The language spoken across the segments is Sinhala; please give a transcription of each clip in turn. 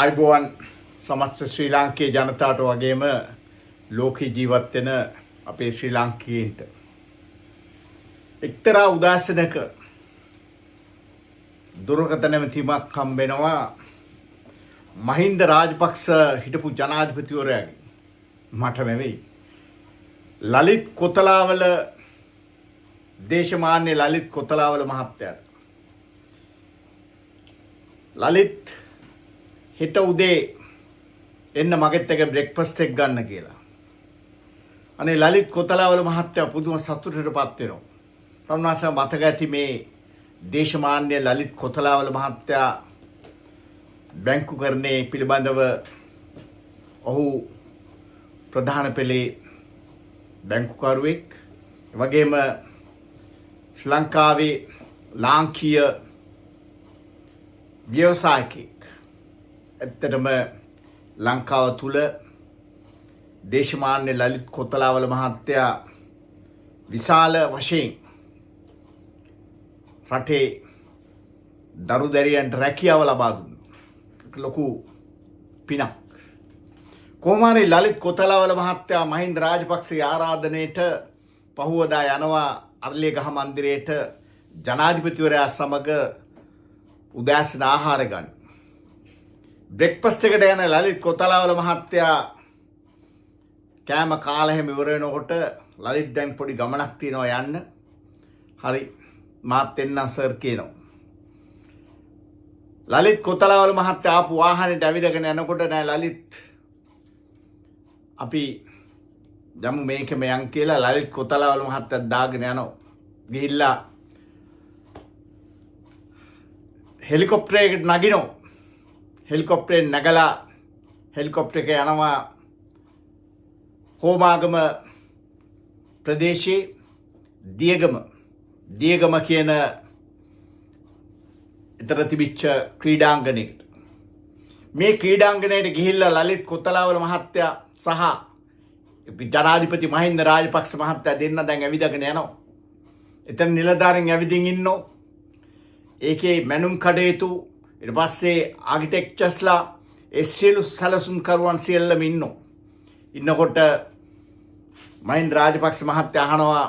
අයිබෝවන් සමස්ත ශ්‍රී ලාංකේය ජනතාවට වගේම ලෝකේ ජීවත් වෙන අපේ ශ්‍රී ලාංකිකයින්ට එක්තරා උදාසනක දුරකථන නැමැතිමක් හම්බෙනවා මහින්ද රාජපක්ෂ හිටපු ජනාධිපතිවරයාගෙන්. මට නෙවෙයි, ලලිත් කොතලාවල දේශමාන්‍ය ලලිත් කොතලාවල මහත්තයාට. ලලිත් හෙට උදේ එන්න මගෙත් එක බ්‍රෙක්ෆාස්ට් එක ගන්න කියලා. අනේ ලලිත් කොතලාවල මහත්තයා පුදුම සතුටටපත් වෙනවා. තමුන්නාස මතක ඇති මේ දේශමාන්‍ය ලලිත් කොතලාවල මහත්තයා බැංකුකරණයේ පිළිබඳව ඔහු ප්‍රධාන පෙළේ බැංකුකරුවෙක්, වගේම ශ්‍රී ලංකාවේ ලාංකීය ව්‍යවසායකෙක්. ඇත්තටම ලංකාව තුල දේශමාන්‍ය ලලිත් කොතලාවල මහත්තයා විශාල වශයෙන් රටේ දරුදැරියන්ට රැකියාව ලබා දුන්නා. ලොකු පිනක්. කොහොම හරි ලලිත් කොතලාවල මහත්තයා මහින්ද රාජපක්ෂගේ ආරාධනයේට පහුවදා යනවා අරලියගහ මන්දිරයට ජනාධිපතිවරයා සමග උදෑසන ආහාර ගන්න. බ්‍රෙක්ෆාස්ට් එකට යන ලලිත් කොතලාවල මහත්තයා කෑම කාලා හැම ඉවර වෙනකොට ලලිත් දැන් පොඩි ගමනක් තියෙනවා යන්න. හරි මාත් එන්නම් සර් කියනවා. ලලිත් කොතලාවල මහත්තයා ආපු වාහනේට ඇවිදගෙන යනකොට නෑ ලලිත් අපි යමු මේකම යන් කියලා ලලිත් කොතලාවල මහත්තයා දාගෙන යනවා. ගිහිල්ලා හෙලිකොප්ටරයකට නගිනවා. හෙලිකොප්ටරෙන් නැගලා හෙලිකොප්ටර එක යනවා හෝමාගම ප්‍රදේශයේ දියගම කියන එතන තිබිච්ච ක්‍රීඩාංගණයකට. මේ ක්‍රීඩාංගණයට ගිහිල්ලා ලලිත් කොතලාවල මහත්තයා සහ ජනාධිපති මහින්ද රාජපක්ෂ මහත්තයා දෙන්න දැන් ඇවිදගෙන යනවා. එතන නිලධාරීන් ඇවිදින් ඉන්නෝ. ඒකේ මැනුම් කඩේතු ඊට පස්සේ ආකිටෙක්චර්ස්ලා ඒ සියලු සැලසුම් කරුවන් සියල්ලම ඉන්නෝ. ඉන්නකොට මහින්ද රාජපක්ෂ මහත්තයා අහනවා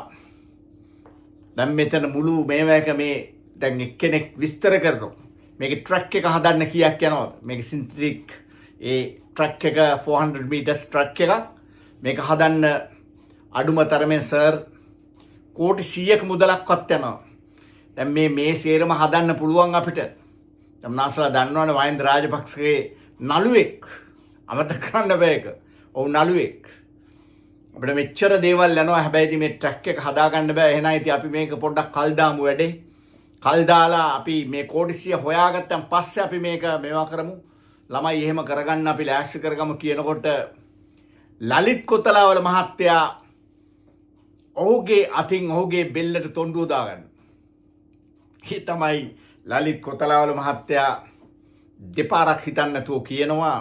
දැන් මෙතන මුළු මේවැක මේ දැන් එක්කෙනෙක් විස්තර කරනවා මේකේ ට්‍රක් එක හදන්න කීයක් යනවද? මේක සින්තටික් ඒ ට්‍රක් එක 400 මීටර්ස් ට්‍රක් එකක්. මේක හදන්න අඩුම තරමෙන් සර් කෝටි 100ක මුදලක්වත් යනවා. දැන් මේ සේරම හදන්න පුළුවන් අපිට. තමනාසලා දන්නවනේ මහින්ද රාජපක්ෂගේ නළුවෙක්. අමතක කරන්න බෑ ඒක. ඔව් නළුවෙක්. අපිට මෙච්චර දේවල් යනවා. හැබැයි මේ ට්‍රක් එක හදාගන්න බෑ. එහෙනම් ඉතින් අපි මේක පොඩ්ඩක් කල් දාමු වැඩේ. කල් දාලා අපි මේ කෝටි 100 හොයාගත්තන් පස්සේ අපි මේක මේවා කරමු. ළමයි එහෙම කරගන්න අපි ලෑස්ති කරගමු කියනකොට ලලිත් කොතලාවල මහත්තයා ඔහුගේ අතින් ඔහුගේ බෙල්ලට තොණ්ඩුව දාගන්න. ඒ තමයි ලලිත් කොතලාවල මහත්තයා දෙපාරක් හිතන්න නැතුව කියනවා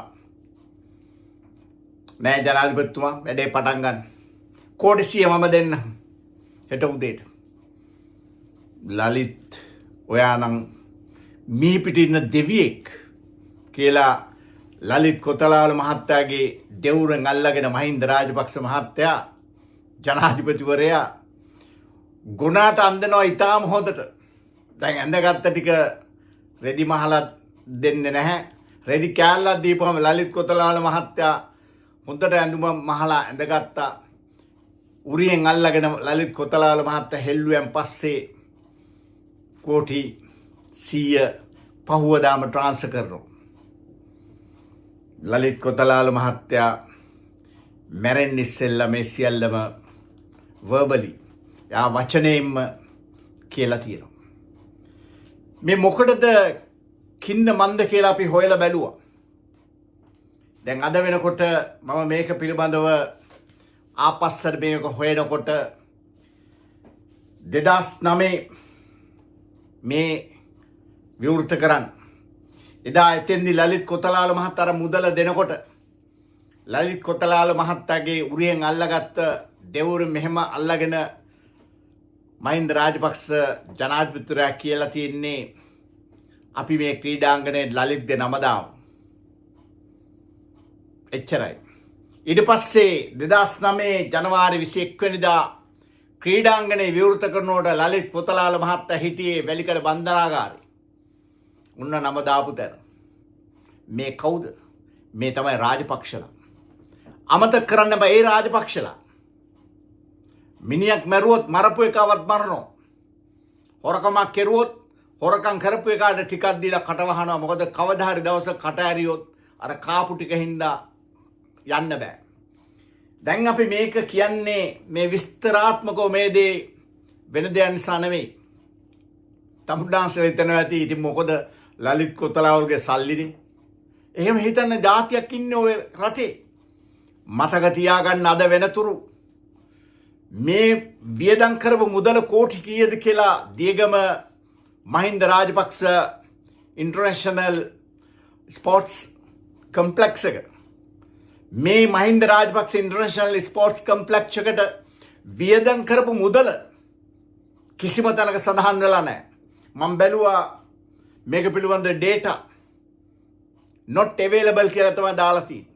නෑ ජනාධිපතිතුමා වැඩේ පටන් ගන්න. කෝටි 100 මම දෙන්න හෙට උදේට. ලලිත් ඔයා නම් මීපිටින්න දෙවියෙක් කියලා ලලිත් කොතලාවල මහත්තයාගේ දෙවුරෙන් අල්ලගෙන මහින්ද රාජපක්ෂ මහත්තයා ජනාධිපතිවරයා ගුණාට අන්දනවා ඊටාම හොඳට. දැන් ඇඳගත්ත ටික රෙදි මහලා දෙන්නේ නැහැ. රෙදි කෑල්ලක් දීපුවම ලලිත් කොතලාවල මහත්තයා හොඳට ඇඳුම මහලා ඇඳගත්තා. උරියෙන් අල්ලගෙන ලලිත් කොතලාවල මහත්තයා හෙල්ලුවෙන් පස්සේ කෝටි 100 පහුවදාම ට්‍රාන්ස්ෆර් කරනවා. ලලිත් කොතලාවල මහත්තයා මැරෙන්න ඉස්සෙල්ලා මේ සියල්ලම වර්බලි යා වචනයෙන්ම කියලා තියෙනවා. මේ මොකටද කින්ද මන්ද කියලා අපි හොයලා බැලුවා. දැන් අද වෙනකොට මම මේක පිළිබඳව ආපස්සට මේක හොයනකොට 2009 මේ විවෘත කරන්න. එදා එතෙන්දි ලලිත් කොතලාවල මහත්තයා මුදල දෙනකොට ලලිත් කොතලාවල මහත්තයාගේ උරියෙන් අල්ලගත්ත දෙවුර මෙහෙම අල්ලගෙන මහින්ද රාජපක්ෂ ජනාධිපතිතුමා කියලා තියෙන්නේ අපි මේ ක්‍රීඩාංගණයේ ලලිත්ගේ නම දාමු. එච්චරයි. ඊට පස්සේ 2009 ජනවාරි 21 වෙනිදා ක්‍රීඩාංගණය විවෘත කරනකොට ලලිත් කොතලාල මහත්තයා හිටියේ වැලිකඩ බන්ධනාගාරේ. උන්න නම දාපු තැන. මේ කවුද? මේ තමයි රාජපක්ෂලා. අමතක කරන්න බෑ ඒ රාජපක්ෂලා. මිනිහක් මැරුවොත් මරපු එකවත් මරනවා. හොරකමක් කෙරුවොත් හොරකම් කරපු එකාට ටිකක් දීලා කටවහනවා. මොකද කවදා හරි දවසක කට ඇරියොත් අර කාපු ටික හින්දා යන්න බෑ. දැන් අපි මේක කියන්නේ මේ විස්තරාත්මකව මේ දේ වෙන දෙයක් නිසා නෙමෙයි. තමුන්නාන්සලා හිතනවා ඇති ඉතින් මොකද ලලිත් කොතලාවල්ගේ සල්ලිනේ. එහෙම හිතන්න જાතියක් ඉන්නේ ඔය රටේ. මතක තියාගන්න අද වෙනතුරු මේ වියදම් කරපු මුදල කෝටි කීයද කියලා Diyagama Mahinda Rajapaksa international sports complex එක මේ Mahinda Rajapaksa international sports complex එකට වියදම් කරපු මුදල කිසිම තැනක සඳහන් වෙලා නැහැ. මම බැලුවා මේක පිළිබඳ data not available කියලා තමයි දාලා තියෙන්නේ.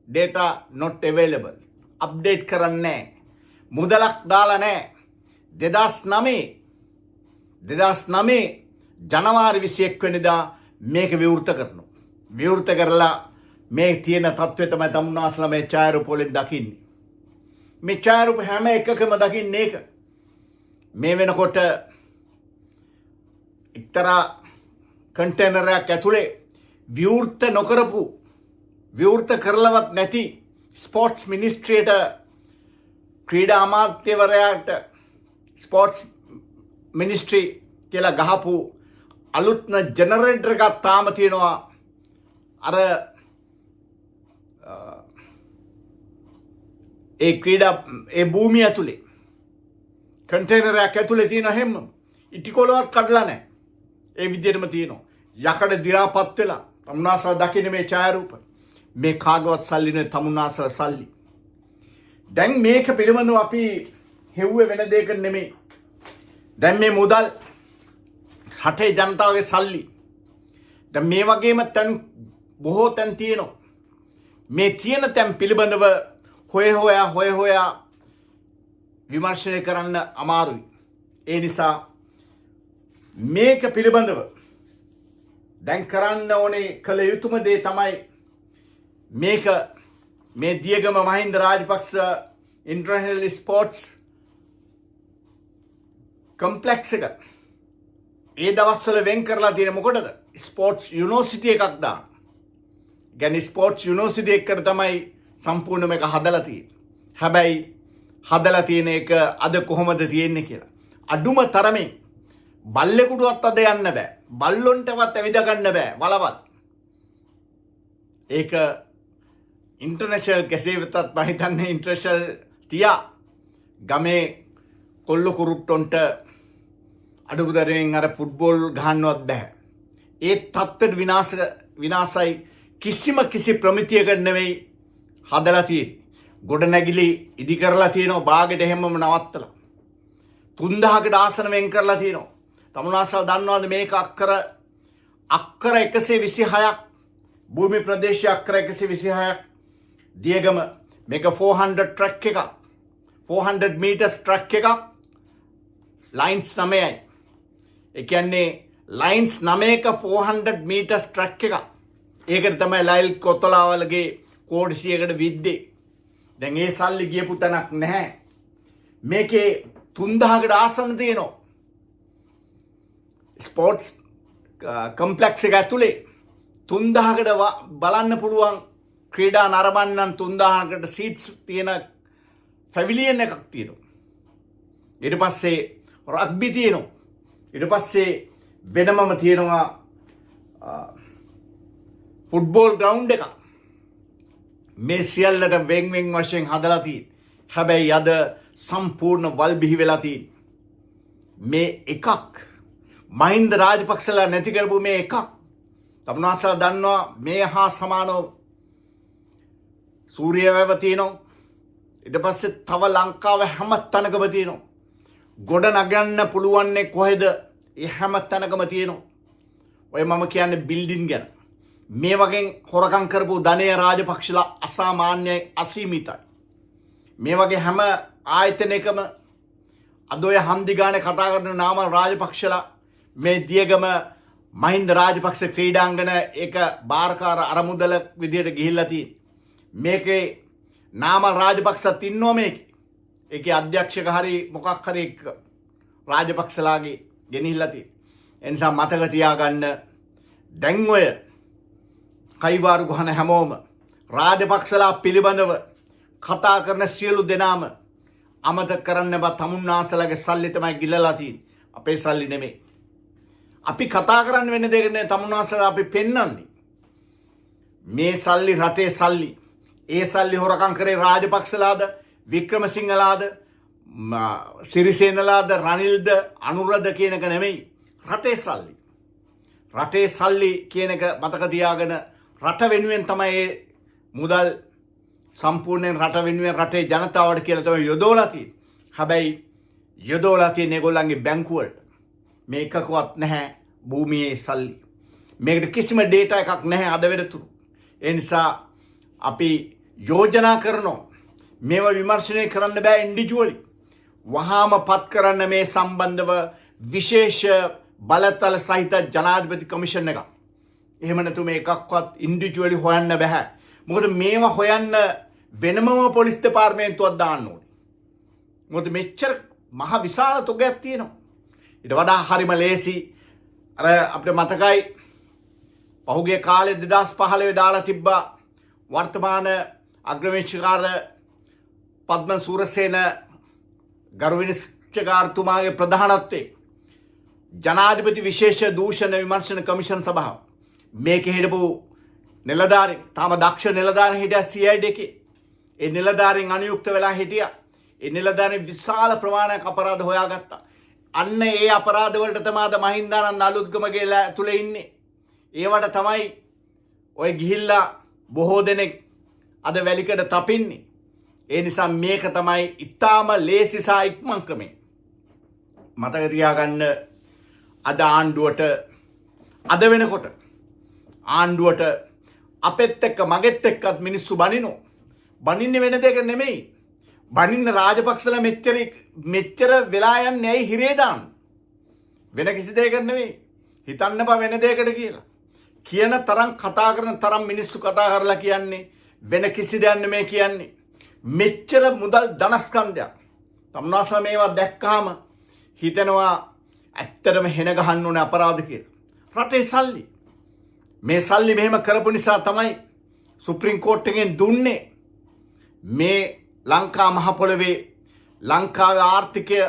data not available. අප්ඩේට් කරන්නේ නැහැ. මුදලක් දාලා නැහැ. 2009 ජනවාරි 21 වෙනිදා මේක විවෘත කරනවා. විවෘත කරලා මේ තියෙන තත්ත්වය තමයි තමුන්නාස්ලා මේ ඡායාරූප වලින් දකින්නේ. මේ ඡායාරූප හැම එකකම දකින්නේ ඒක. මේ වෙනකොට එක්තරා කන්ටේනරයක් ඇතුලේ විවෘත නොකරපු විවෘත කරලවත් නැති ස්පෝර්ට්ස් මිනිස්ට්‍රියට ක්‍රීඩා අමාත්‍යවරයාට ස්පෝර්ට්ස් මිනිස්ට්‍රි කියලා ගහපු අලුත්ම ජෙනරේටර් එකක් තාම තියෙනවා අර ඒ ක්‍රීඩා ඒ භූමිය ඇතුලේ කන්ටේනරයක් ඇතුලේ තියෙන හැම ඉටිකොලවත් කඩලා නැහැ. ඒ විදිහටම තියෙනවා. යකඩ දිරාපත් වෙලා තමුන්නාසලා දකින්න මේ ඡායාරූප මේ කාගවත් සල්ලි නෙවෙයි තමුන්නාසලා සල්ලි. දැන් මේක පිළිබඳව අපි හෙව්වේ වෙන දෙයක නෙමෙයි. දැන් මේ මුදල් රටේ ජනතාවගේ සල්ලි. දැන් මේ වගේම තැන් බොහෝ තැන් තියෙනවා. මේ තියෙන තැන් පිළිබඳව හොයා විමර්ශනය කරන්න අමාරුයි. ඒ නිසා මේක පිළිබඳව දැන් කරන්න ඕනේ කළ යුතුම දේ තමයි මේක මේ Diyagama Mahinda Rajapaksa international sports complex එක ඒ දවස්වල වෙන් කරලා තියෙන මොකටද? ස්පෝර්ට්ස් යුනිවර්සිටි එකක් දාන්න. කියන්නේ ස්පෝර්ට්ස් යුනිවර්සිටි එකකට තමයි සම්පූර්ණ මේක හදලා තියෙන්නේ. හැබැයි හදලා තියෙන එක අද කොහොමද තියෙන්නේ කියලා. අඩුම තරමේ බල්ලෙකුටවත් අද යන්න බෑ. බල්ලොන්ටවත් ඇවිද ගන්න බෑ වලවත්. ඒක ඉන්ටර්නැෂනල් කෙසේ වෙතත් මම හිතන්නේ ඉන්ටර්නැෂනල් තියා ගමේ කොල්ල කුරුට්ටොන්ට අඩුතරමින් අර ෆුට්බෝල් ගහන්නවත් බෑ. ඒ තත්ත්වෙට විනාශයි කිසි ප්‍රමිතියකට නෙවෙයි හදලා තියෙන්නේ. ගොඩනැගිලි ඉදි කරලා තියෙනවා බාගෙට හැමම නවත්තලා. 3000කට ආසන වෙන් කරලා තියෙනවා. තමුන්නාසල් දන්නවද මේක අක්කර 126ක් භූමි ප්‍රදේශය අක්කර 126ක් දියගම මේක 400 ට්‍රැක් එකක් 400 මීටර්ස් ට්‍රැක් එකක් ලයින්ස් 9යි. ඒ කියන්නේ ලයින්ස් 9ක 400 මීටර්ස් ට්‍රැක් එකක්. ඒකට තමයි ලයිල් කොතලාවලගේ කෝඩ් 100කට විද්දේ. දැන් ඒ සල්ලි ගියපු තැනක් නැහැ. මේකේ 3000කට ආසන්න තියෙනවා. ස්පෝර්ට්ස් කම්ප්ලෙක්ස් එක ඇතුලේ 3000කට බලන්න පුළුවන් ක්‍රීඩා නරඹන්නන් 3000කට සීට්ස් තියෙන පැවිලියන් එකක් තියෙනවා. ඊට පස්සේ රග්බි තියෙනවා. ඊට පස්සේ වෙනමම තියෙනවා ෆුට්බෝල් ග්‍රවුන්ඩ් එකක්. මේ සියල්ලට වෙන් වශයෙන් හදලා තියෙන්නේ. හැබැයි අද සම්පූර්ණ වල් බිහි වෙලා තියෙන්නේ. මේ එකක් මහින්ද රාජපක්ෂලා නැති කරපු මේ එකක්. තමුන්නාසලා දන්නවා මේ හා සමානව සූරියවැව තියෙනවා. ඊට පස්සේ තව ලංකාවේ හැම තැනකම තියෙනවා. ගොඩ නගන්න පුළුවන්නේ කොහෙද? ඒ හැම තැනකම තියෙනවා. ඔය මම කියන්නේ බිල්ඩින් ගැන. මේ වගේ හොරකම් කරපු ධනය රාජපක්ෂලා අසාමාන්‍යයි අසීමිතයි. මේ වගේ හැම ආයතනයකම අද ඔය හන්දි ගානේ කතා කරන නාමල් රාජපක්ෂලා මේ දියගම මහින්ද රාජපක්ෂ ක්‍රීඩාංගන ඒක බාරකාර අරමුදල විදියට ගිහිල්ලා තියෙන. මේකේ නාමල් රාජපක්ෂත් ඉන්නෝ මේකේ. ඒකේ අධ්‍යක්ෂක හරි මොකක් හරි රාජපක්ෂලාගේ ගෙනිහිල්ලා තියෙන. ඒ නිසා මතක තියාගන්න දැන් ඔය කයිවාරු ගහන හැමෝම රාජපක්ෂලා පිළිබඳව කතා කරන සියලු දෙනාම අමතක කරන්න බා තමුන්නාසලගේ සල්ලි තමයි ගිලලා තියෙන්නේ. අපේ සල්ලි නෙමෙයි. අපි කතා කරන්න වෙන දෙයක් නේ තමුන්නාසල අපි පෙන්වන්නේ. මේ සල්ලි රටේ සල්ලි. ඒ සල්ලි හොරකම් කරේ රාජපක්ෂලාද, වික්‍රමසිංහලාද, සිරිසේනලාද, රනිල්ද, අනුරද කියන එක නෙමෙයි. රටේ සල්ලි. රටේ සල්ලි කියන එක මතක තියාගෙන රට වෙනුවෙන් තමයි මුදල් සම්පූර්ණයෙන් රට වෙනුවෙන් රටේ ජනතාවට කියලා තමයි යොදවලා තියෙන්නේ. හැබැයි යොදවලා තියෙන ඒගොල්ලන්ගේ බැංකුවලට. මේකකවත් නැහැ භූමියේ සල්ලි. මේකට කිසිම ඩේටා එකක් නැහැ අද වෙනතුරු. ඒ නිසා අපි යෝජනා කරනවා මේවා විමර්ශනය කරන්න බෑ ඉන්ඩිවිජුවලි. වහාම පත් කරන්න මේ සම්බන්ධව විශේෂ බලතල සහිත ජනාධිපති කමිෂන් එකක්. එහෙම නැතු මේ එකක්වත් ඉන්ඩිවිජුවලි හොයන්න බෑ. මොකද මේවා හොයන්න වෙනමම පොලිස් දෙපාර්තමේන්තුවක් දාන්න ඕනේ. මොකද මෙච්චර මහ විශාල තොගයක් තියෙනවා. ඊට වඩා හරිම ලේසි අර අපිට මතකයි පහුගිය කාලේ 2015 දාලා තිබ්බා වර්තමාන අග්‍රවේශකාර පද්මන් සූරසේන ගරු විනිශ්චයකාරතුමාගේ ප්‍රධානත්වයේ ජනාධිපති විශේෂ දූෂණ විමර්ශන කමිෂන් සභාව මේකේ හිටපු නිලධාරීන් තාම දක්ෂ නිලධාරීන් හිටියා CID එකේ. ඒ නිලධාරීන් අනුයුක්ත වෙලා හිටියා. ඒ නිලධාරීන් විශාල ප්‍රමාණයක් අපරාධ හොයාගත්තා. අන්න ඒ අපරාධ වලට තමයි අද මහින්දානන්ද අලුත්ගමගේ ඇතුලේ ඉන්නේ. ඒවට තමයි ඔය ගිහිල්ලා බොහෝ දෙනෙක් අද වැලිකඩ තපින්නේ. ඒ නිසා මේක තමයි ඊටාම ලේසි සහ ඉක්මන් ක්‍රමය. මතක තියාගන්න අද ආණ්ඩුවට අද වෙනකොට ආණ්ඩුවට අපෙත් එක්ක මගෙත් එක්කත් මිනිස්සු බනිනෝ. බනින්නේ වෙන දෙයක් නෙමෙයි. බනින්න රාජපක්ෂලා මෙච්චර වෙලා යන්නේ ඇයි හිරේ දාන්න? වෙන කිසි දෙයක නෙමෙයි. හිතන්න බා වෙන දෙයකට කියලා. කියන තරම් කතා කරන තරම් මිනිස්සු කතා කරලා කියන්නේ වෙන කිසි දෙයක් නෙමෙයි කියන්නේ. මෙච්චර මුදල් ධනස්කන්ධයක්. තමුන්නාසලා මේවා දැක්කහම හිතනවා ඇත්තටම හෙන ගහන්න ඕනේ අපරාධ කියලා. රටේ සල්ලි. මේ සල්ලි මෙහෙම කරපු නිසා තමයි සුප්‍රීම කෝට් එකෙන් දුන්නේ මේ ලංකා මහ පොළවේ ලංකාවේ ආර්ථිකය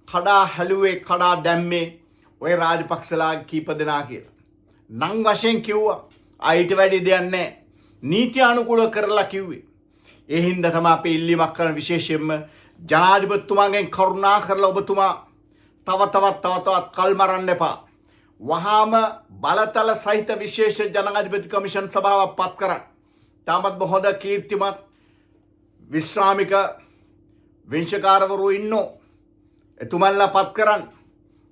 කඩා හැලුවේ කඩා දැම්මේ ඔය රාජපක්ෂලා කීප දෙනා කියලා. නම් වශයෙන් කිව්වා අයිට වැඩි දෙයක් නැහැ. නීති අනුකූල කරලා කිව්වේ. ඒ හින්දා තමයි අපි ඉල්ලීමක් කරන විශේෂයෙන්ම ජනාධිපතිතුමාගෙන් කරුණා කරලා ඔබතුමා තවත් කල් මරන්න එපා. වහාම බලතල සහිත විශේෂ ජනාධිපති කමිෂන් සභාවක් පත් කරන්න. තාමත් බොහෝද කීර්තිමත් විශ්‍රාමික විංශකාරවරු ඉන්නෝ. එතුමන්ලා පත් කරන්න.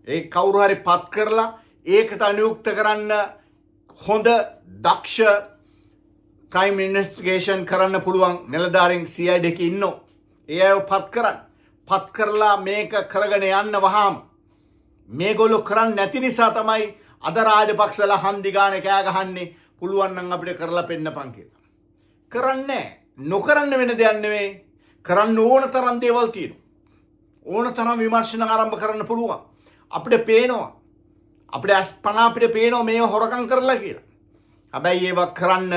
ඒ කවුරු හරි පත් කරලා ඒකට අනුයුක්ත කරන්න හොඳ දක්ෂ ක්‍රයිම් ඉන්වෙස්ටිගේෂන් කරන්න පුළුවන් නිලධාරීන් CID එකේ ඉන්නෝ. ඒ අයව පත් කරන්න. පත් කරලා මේක කරගෙන යන්න වහාම මේගොල්ලෝ කරන්නේ නැති නිසා තමයි අද රාජපක්ෂලා හන්දි ගානේ කෑ ගහන්නේ පුළුවන් නම් අපිට කරලා පෙන්නපන් කියලා. කරන්නේ නොකරන්න වෙන දෙයක් නෙවෙයි. කරන්න ඕන තරම් දේවල් තියෙනවා. ඕන තරම් විමර්ශන ආරම්භ කරන්න පුළුවන්. අපිට පේනවා. අපිට අස්පනා අපිට පේනවා මේව හොරකම් කරලා කියලා. හැබැයි ඒව කරන්න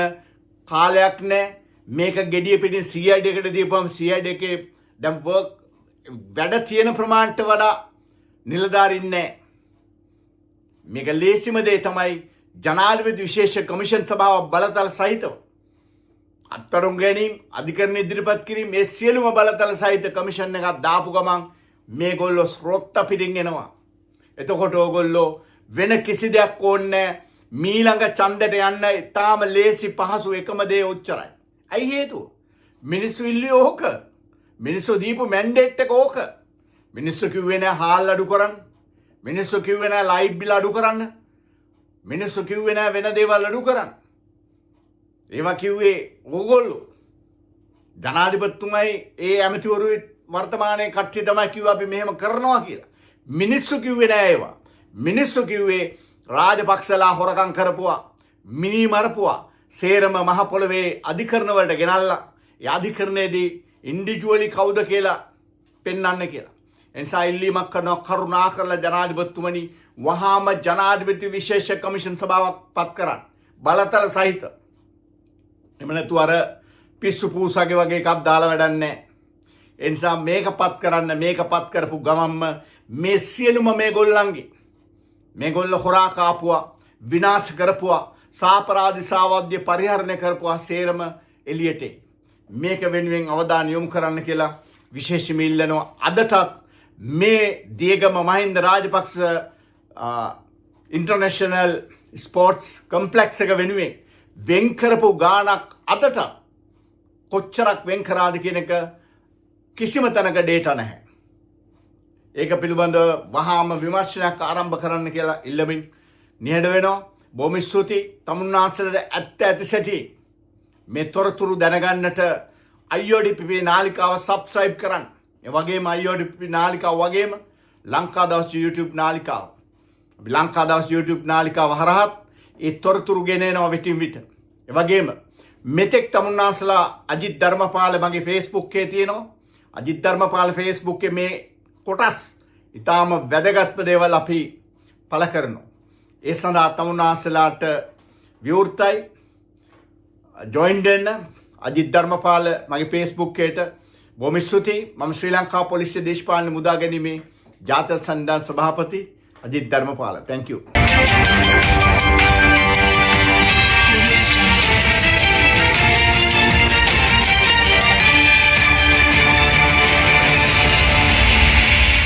කාලයක් නැහැ. මේක gediya පිටින් CID එකට දීපුවම CID එකේ දැන් වැඩ තියෙන ප්‍රමාණයට වඩා නිලධාරීන් නැහැ. මේක ලේසිම දේ තමයි ජනාධිපති විශේෂ කමිෂන් සභාව බලතල සහිතව අත්තරුම් ගැනීම අධිකරණ ඉදිරිපත් කිරීම මේ සියලුම බලතල සහිත කමිෂන් එකක් දාපු ගමන් මේගොල්ලෝ ස්රොත්ත පිටින් එනවා. එතකොට ඕගොල්ලෝ වෙන කිසි දෙයක් ඕනේ මීළඟ ඡන්දයට යන්න ඉතාම ලේසි පහසු එකම දේ ඔච්චරයි. ඇයි හේතුව? මිනිස්සු ඉල්ලුවේ ඕක. මිනිස්සු දීපු මැන්ඩේට් එක ඕක. මිනිස්සු කිව්වේ නෑ හාල් අඩු කරන්න. මිනිස්සු කිව්වේ නෑ ලයිට් බිල් අඩු කරන්න. මිනිස්සු කිව්වේ නෑ වෙන දේවල් අඩු කරන්න. ඒවා කිව්වේ ඕගොල්ලෝ. ජනාධිපතිතුමයි ඒ ඇමතිවරු වර්තමානයේ කට්ටිය තමයි කිව්වා අපි මෙහෙම කරනවා කියලා. මිනිස්සු කිව්වේ නෑ ඒවා. මිනිස්සු කිව්වේ රාජපක්ෂලා හොරකම් කරපුවා, මිනි මරපුවා, සේරම මහ පොළවේ අධිකරණ වලට ගෙනල්ලා ඒ අධිකරණයේදී ඉන්ඩිවිජුවලි කවුද කියලා පෙන්වන්න කියලා. එනිසා ඉල්ලීමක් කරනවා කරුණා කරලා ජනාධිපතිතුමනි වහාම ජනාධිපති විශේෂ කමිෂන් සභාවක් පත් කරන්න. බලතල සහිත. එහෙම නැතු අර පිස්සු පූසාගේ වගේ එකක් දාලා වැඩක් නැහැ. ඒ නිසා මේක පත් කරන්න මේක පත් කරපු ගමම්ම මේ සියලුම මේගොල්ල හොරා කාපුවා, විනාශ කරපුවා, සාපරාධි සාවද්‍ය පරිහරණය කරපුවා සේරම එළියට මේක වෙනුවෙන් අවධානය යොමු කරන්න කියලා විශේෂම ඉල්ලනවා. අදටත් මේ Diyagama Mahinda Rajapaksa international sports complex එක වෙනුවෙන් වෙන් කරපු ගාණක් අදට කොච්චරක් වෙන් කරාද කියන එක කිසිම තැනක ඩේටා නැහැ. ඒක පිළිබඳව වහාම විමර්ශනයක් ආරම්භ කරන්න කියලා ඉල්ලමින් නිහඬ වෙනවා. බොහොම ස්තුතියි. තමුන්නාන්සලට ඇත්ත සැටි මේ තොරතුරු දැනගන්නට IODPP නාලිකාව සබ්ස්ක්‍රයිබ් කරන්න. ඒ වගේම IODPP නාලිකාව වගේම ලංකා දවස් YouTube නාලිකාව. අපි ලංකා දවස් YouTube නාලිකාව හරහත් ඒ තොරතුරු ගෙනෙනවා විටින් විට. ඒ වගේම මෙතෙක් තමුන්නාන්සලා අජිත් ධර්මපාල මගේ Facebook එකේ තියෙනවා. අජිත් ධර්මපාල Facebook එකේ මේ කොටස් ඊටාම වැදගත් දේවල් අපි පළ කරනවා. ඒ සඳහා තමුන්නාන්සලාට විවෘතයි ජොයින් වෙන්න අජිත් ධර්මපාල මගේ Facebook එකට බොහොම ස්තුතියි. මම ශ්‍රී ලංකා පොලිසිය දේශපාලන මුදා ගැනීමේ ජාතික සංවිධාන සභාපති අජිත් ධර්මපාල. Thank you.